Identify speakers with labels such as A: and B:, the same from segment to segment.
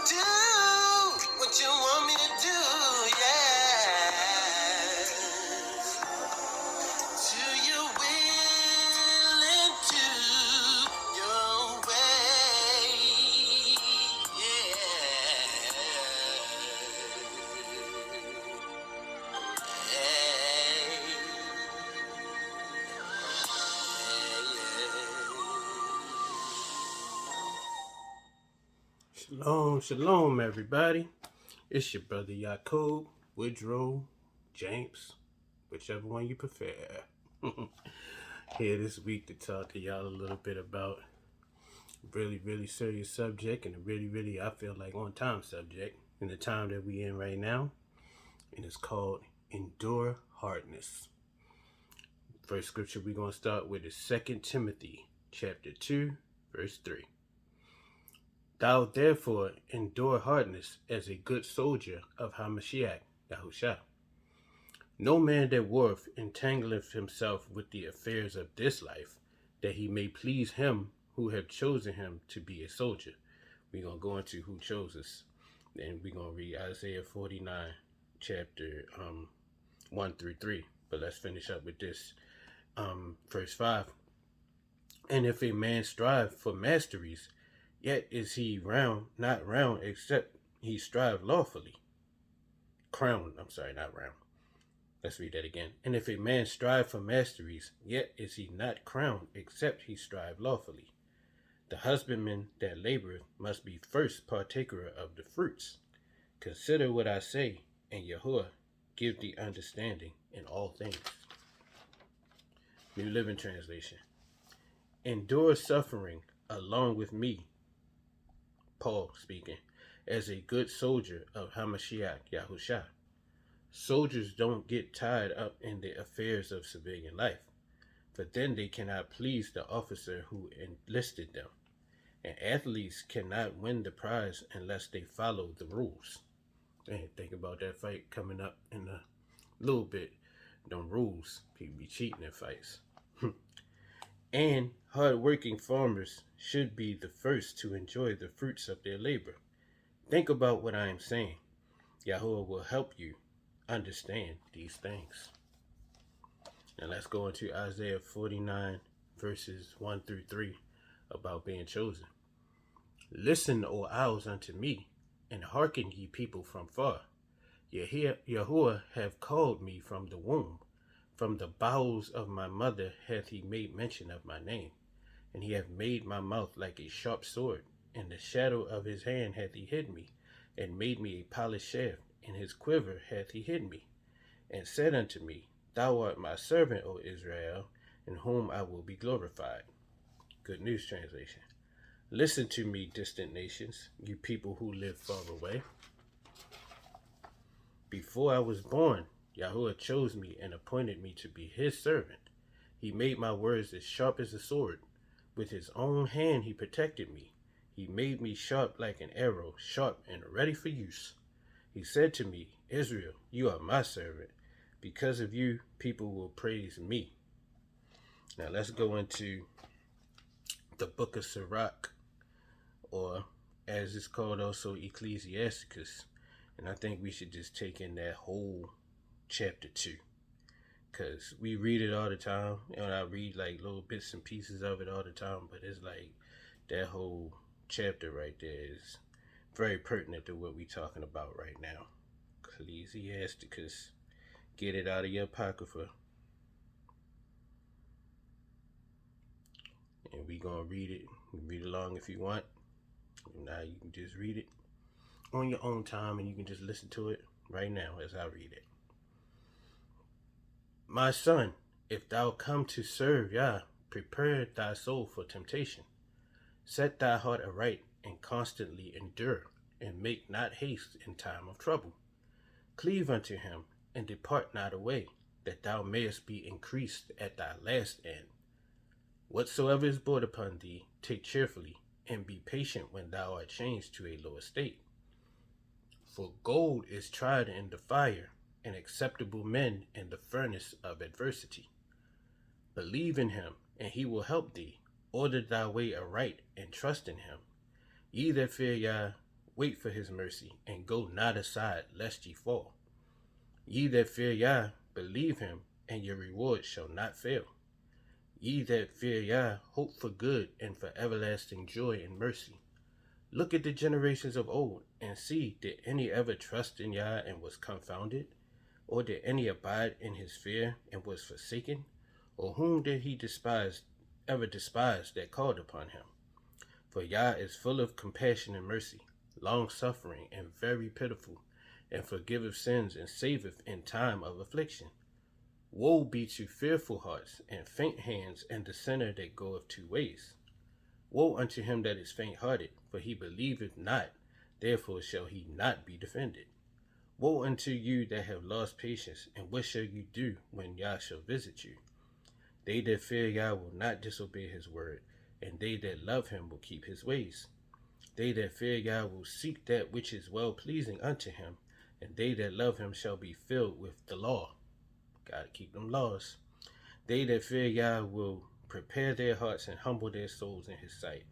A: Do what you want me to do, yeah. To your will and to your way,
B: Shalom, shalom, everybody. It's your brother Yaakov, Woodrow, James, whichever one you prefer. Here this week to talk to y'all a little bit about a really serious subject and a really, I feel like, on time subject in the time that we in right now. And it's called Endure Hardness. First scripture we're going to start with is 2 Timothy chapter 2, verse 3. Thou therefore endure hardness as a good soldier of Hamashiach, Yahusha. No man that warreth entangleth himself with the affairs of this life, that he may please him who have chosen him to be a soldier. We're going to go into who chose us. And we're going to read Isaiah 49, chapter 1 through 3. But let's finish up with this. Verse 5. And if a man strive for masteries, yet is he not round, except he strive lawfully. Not round. Let's read that again. And if a man strive for masteries, yet is he not crowned, except he strive lawfully. The husbandman that laboreth must be first partaker of the fruits. Consider what I say, and Yahuwah give thee understanding in all things. New Living Translation. Endure suffering along with me, Paul speaking, as a good soldier of Hamashiach Yahusha. Soldiers don't get tied up in the affairs of civilian life, for then they cannot please the officer who enlisted them. And athletes cannot win the prize unless they follow the rules. And think about that fight coming up in a little bit. Them rules, people be cheating in fights. And hard-working farmers should be the first to enjoy the fruits of their labor. Think about what I am saying. Yahuwah will help you understand these things. Now let's go into Isaiah 49, verses 1 through 3, about being chosen. Listen, O owls, unto me, and hearken, ye people from far. Yahuwah have called me from the womb. From the bowels of my mother hath he made mention of my name. And he hath made my mouth like a sharp sword. In the shadow of his hand hath he hid me, and made me a polished shaft. In his quiver hath he hid me, and said unto me, Thou art my servant, O Israel, in whom I will be glorified. Good News Translation. Listen to me, distant nations, you people who live far away. Before I was born, Yahuwah chose me and appointed me to be his servant. He made my words as sharp as a sword. With his own hand he protected me. He made me sharp like an arrow, sharp and ready for use. He said to me, Israel, you are my servant. Because of you, people will praise me. Now let's go into the book of Sirach, or as it's called also Ecclesiasticus. And I think we should just take in that whole chapter 2. Because we read it all the time. And I read like little bits and pieces of it all the time. But it's like that whole chapter right there is very pertinent to what we're talking about right now. Ecclesiasticus. Get it out of your apocrypha. And we're going to read it. Read along if you want. Now you can just read it on your own time, and you can just listen to it right now as I read it. My son, if thou come to serve Yah, prepare thy soul for temptation. Set thy heart aright and constantly endure, and make not haste in time of trouble. Cleave unto him, and depart not away, that thou mayest be increased at thy last end. Whatsoever is brought upon thee, take cheerfully, and be patient when thou art changed to a low estate. For gold is tried in the fire, and acceptable men in the furnace of adversity. Believe in him, and he will help thee. Order thy way aright, and trust in him. Ye that fear Yah wait for his mercy, and go not aside, lest ye fall. Ye that fear Yah, believe him, and your reward shall not fail. Ye that fear Yah, hope for good and for everlasting joy and mercy. Look at the generations of old, and see, did any ever trust in Yah and was confounded? Or did any abide in his fear and was forsaken? Or whom did he ever despise that called upon him? For Yah is full of compassion and mercy, long-suffering and very pitiful, and forgiveth sins and saveth in time of affliction. Woe be to fearful hearts and faint hands and the sinner that goeth two ways. Woe unto him that is faint-hearted, for he believeth not, therefore shall he not be defended. Woe unto you that have lost patience, and what shall you do when Yah shall visit you? They that fear Yah will not disobey his word, and they that love him will keep his ways. They that fear Yah will seek that which is well-pleasing unto him, and they that love him shall be filled with the law. Gotta keep them laws. They that fear Yah will prepare their hearts and humble their souls in his sight,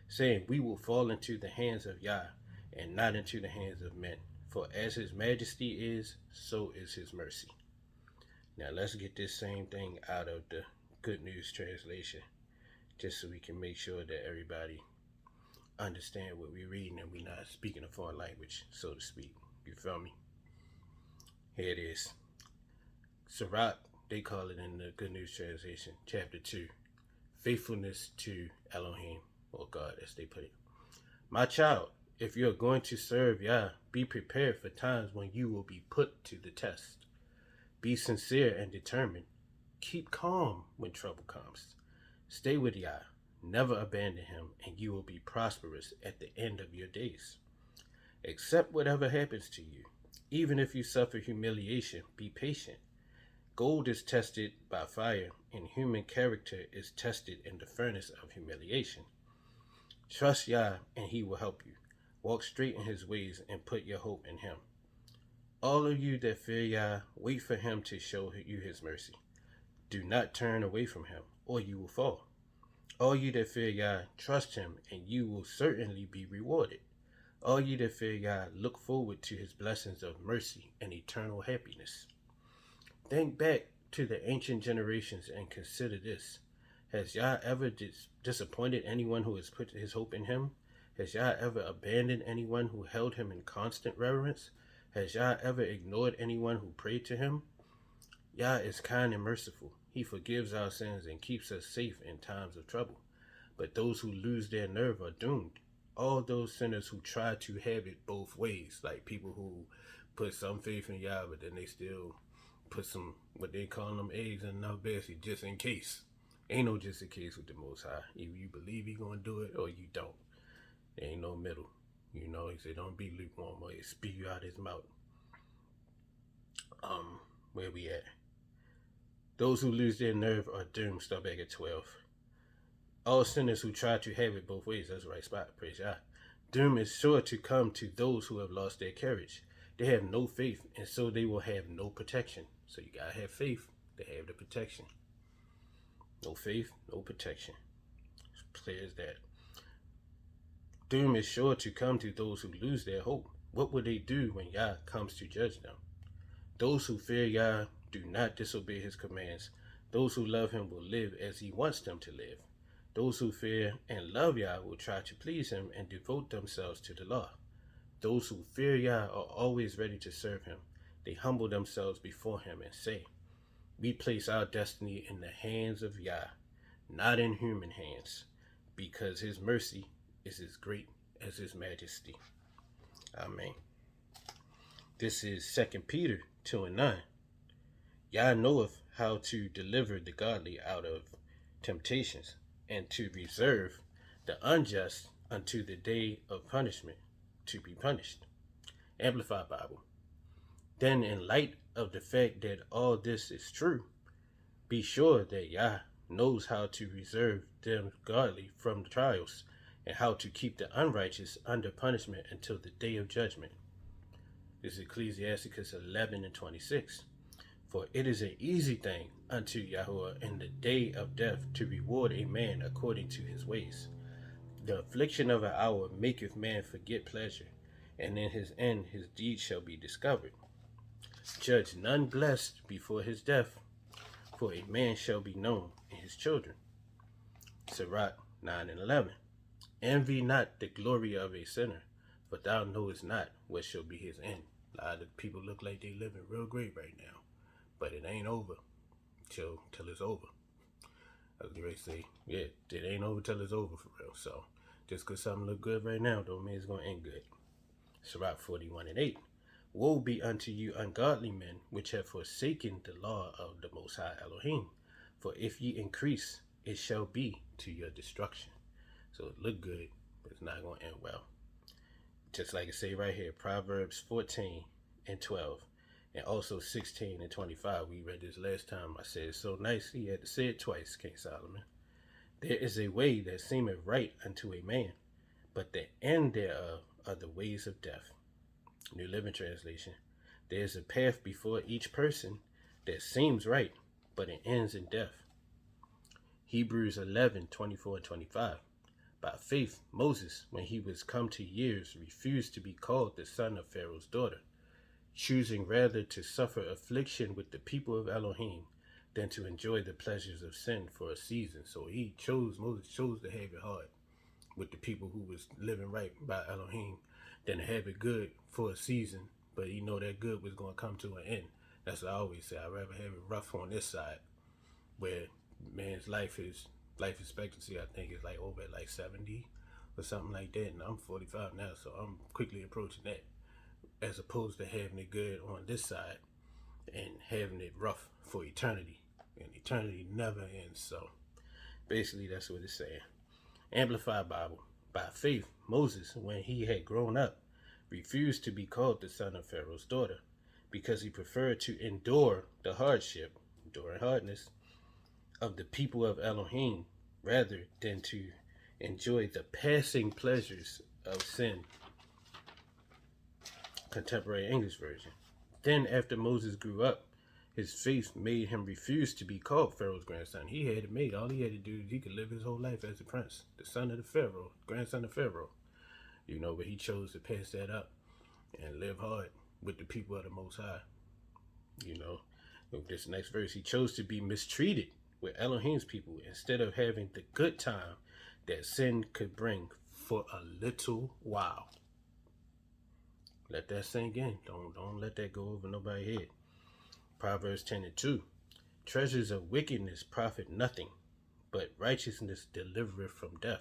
B: saying, we will fall into the hands of Yah, and not into the hands of men. For as his majesty is, so is his mercy. Now let's get this same thing out of the Good News Translation, just so we can make sure that everybody understand what we're reading and we're not speaking a foreign language, so to speak. You feel me? Here it is. Sirach, they call it in the Good News Translation, chapter 2, faithfulness to Elohim, or God as they put it. My child, if you're going to serve Yah, be prepared for times when you will be put to the test. Be sincere and determined. Keep calm when trouble comes. Stay with Yah, never abandon him, and you will be prosperous at the end of your days. Accept whatever happens to you. Even if you suffer humiliation, be patient. Gold is tested by fire, and human character is tested in the furnace of humiliation. Trust Yah, and he will help you. Walk straight in his ways and put your hope in him. All of you that fear Yah, wait for him to show you his mercy. Do not turn away from him, or you will fall. All you that fear Yah, trust him, and you will certainly be rewarded. All you that fear Yah, look forward to his blessings of mercy and eternal happiness. Think back to the ancient generations and consider this. Has Yah ever disappointed anyone who has put his hope in him? Has Yah ever abandoned anyone who held him in constant reverence? Has Yah ever ignored anyone who prayed to him? Yah is kind and merciful. He forgives our sins and keeps us safe in times of trouble. But those who lose their nerve are doomed. All those sinners who try to have it both ways, like people who put some faith in Yah, but then they still put some, what they call them, eggs in another basket just in case. Ain't no just in case with the Most High. Either you believe he gonna do it or you don't. There ain't no middle. You know, he said don't be lukewarm or he spew you out his mouth. Where we at? Those who lose their nerve are doomed. Start back at 12. All sinners who try to have it both ways. That's the right spot. Praise Yah. Doom is sure to come to those who have lost their courage. They have no faith, and so they will have no protection. So you gotta have faith to have the protection. No faith, no protection. As clear as that. Doom is sure to come to those who lose their hope. What will they do when Yah comes to judge them? Those who fear Yah do not disobey his commands. Those who love him will live as he wants them to live. Those who fear and love Yah will try to please him and devote themselves to the law. Those who fear Yah are always ready to serve him. They humble themselves before him and say, we place our destiny in the hands of Yah, not in human hands, because his mercy is as great as his majesty. Amen. This is 2 Peter 2:9. Yah knoweth how to deliver the godly out of temptations, and to reserve the unjust unto the day of punishment to be punished. Amplified Bible. Then in light of the fact that all this is true, be sure that Yah knows how to reserve them godly from the trials, and how to keep the unrighteous under punishment until the day of judgment. This is Ecclesiasticus 11:26. For it is an easy thing unto Yahweh in the day of death to reward a man according to his ways. The affliction of an hour maketh man forget pleasure, and in his end his deeds shall be discovered. Judge none blessed before his death, for a man shall be known in his children. Sirach 9 and 11. Envy not the glory of a sinner, for thou knowest not what shall be his end. A lot of people look like they living real great right now, but it ain't over till it's over. I was going to say, yeah, it ain't over till it's over for real. So just because something look good right now don't mean it's going to end good. Sirach 41 and 8. Woe be unto you ungodly men, which have forsaken the law of the Most High Elohim. For if ye increase, it shall be to your destruction. So it look good, but it's not going to end well. Just like it say right here, Proverbs 14 and 12. And also 16 and 25. We read this last time. I said it so nice, he had to say it twice, King Solomon. There is a way that seemeth right unto a man, but the end thereof are the ways of death. New Living Translation. There is a path before each person that seems right, but it ends in death. Hebrews 11, 24 and 25. By faith, Moses, when he was come to years, refused to be called the son of Pharaoh's daughter, choosing rather to suffer affliction with the people of Elohim than to enjoy the pleasures of sin for a season. So Moses chose to have it hard with the people who was living right by Elohim than to have it good for a season, but he know that good was going to come to an end. That's what I always say. I'd rather have it rough on this side, where man's life expectancy, I think, is like over at like 70 or something like that, and I'm 45 now, so I'm quickly approaching that, as opposed to having it good on this side and having it rough for eternity, and eternity never ends. So basically that's what it's saying. Amplified Bible. By faith, Moses, when he had grown up, refused to be called the son of Pharaoh's daughter, because he preferred to endure the hardship, enduring hardness, of the people of Elohim, rather than to enjoy the passing pleasures of sin. Contemporary English Version. Then after Moses grew up, his faith made him refuse to be called Pharaoh's grandson. He had it made. All he had to do, he could live his whole life as a prince, the son of the Pharaoh, grandson of Pharaoh. But he chose to pass that up and live hard with the people of the Most High. With this next verse, he chose to be mistreated with Elohim's people instead of having the good time that sin could bring for a little while. Let that sink in. Don't let that go over nobody's head. Proverbs 10 and 2. Treasures of wickedness profit nothing, but righteousness delivereth from death.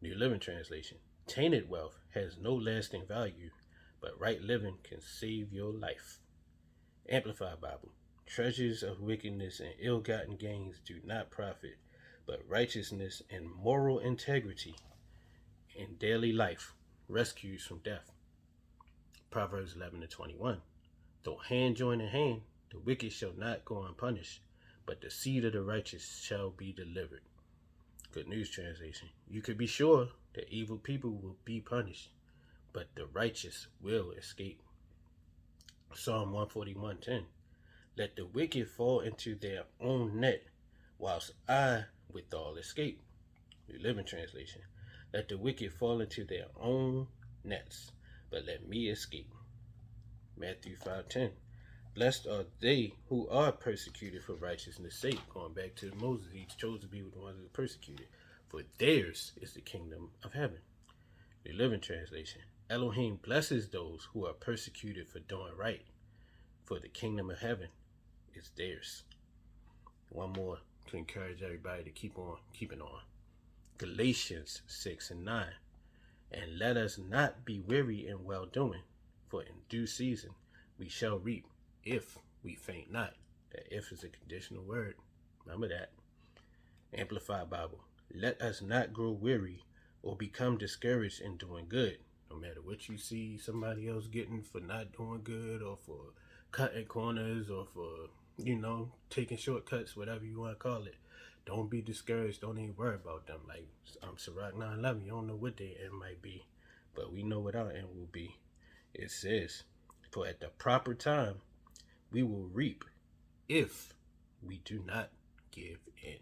B: New Living Translation. Tainted wealth has no lasting value, but right living can save your life. Amplified Bible. Treasures of wickedness and ill-gotten gains do not profit, but righteousness and moral integrity in daily life rescues from death. Proverbs 11 and 21. Though hand join in hand, the wicked shall not go unpunished, but the seed of the righteous shall be delivered. Good News Translation. You could be sure that evil people will be punished, but the righteous will escape. Psalm 141:10. Let the wicked fall into their own net, whilst I withal escape. New Living Translation. Let the wicked fall into their own nets, but let me escape. Matthew 5:10. Blessed are they who are persecuted for righteousness' sake. Going back to Moses, he chose to be with the ones that are persecuted, for theirs is the kingdom of heaven. The Living Translation. Elohim blesses those who are persecuted for doing right, for the kingdom of heaven is theirs. One more to encourage everybody to keep on keeping on. Galatians 6 and 9. And let us not be weary in well doing, for in due season we shall reap, if we faint not. That if is a conditional word. Remember that. Amplified Bible. Let us not grow weary or become discouraged in doing good. No matter what you see somebody else getting for not doing good, or for cutting corners, or for, taking shortcuts, whatever you want to call it. Don't be discouraged. Don't even worry about them. Like Sirach 9:11, you don't know what their end might be, but we know what our end will be. It says, for at the proper time, we will reap if we do not give in.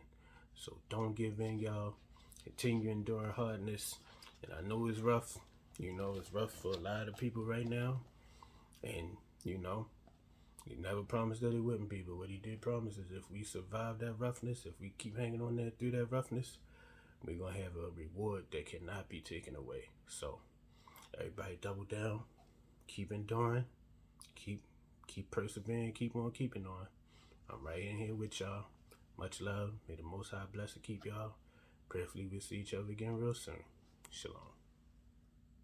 B: So don't give in, y'all. Continue enduring hardness. And I know it's rough. You know, it's rough for a lot of people right now. And, you know, he never promised that it wouldn't be. But what he did promise is if we survive that roughness, if we keep hanging on there through that roughness, we're going to have a reward that cannot be taken away. So, everybody double down. Keep enduring. Keep persevering. Keep on keeping on. I'm right in here with y'all. Much love. May the Most High bless and keep y'all. Prayerfully we'll see each other again real soon. Shalom.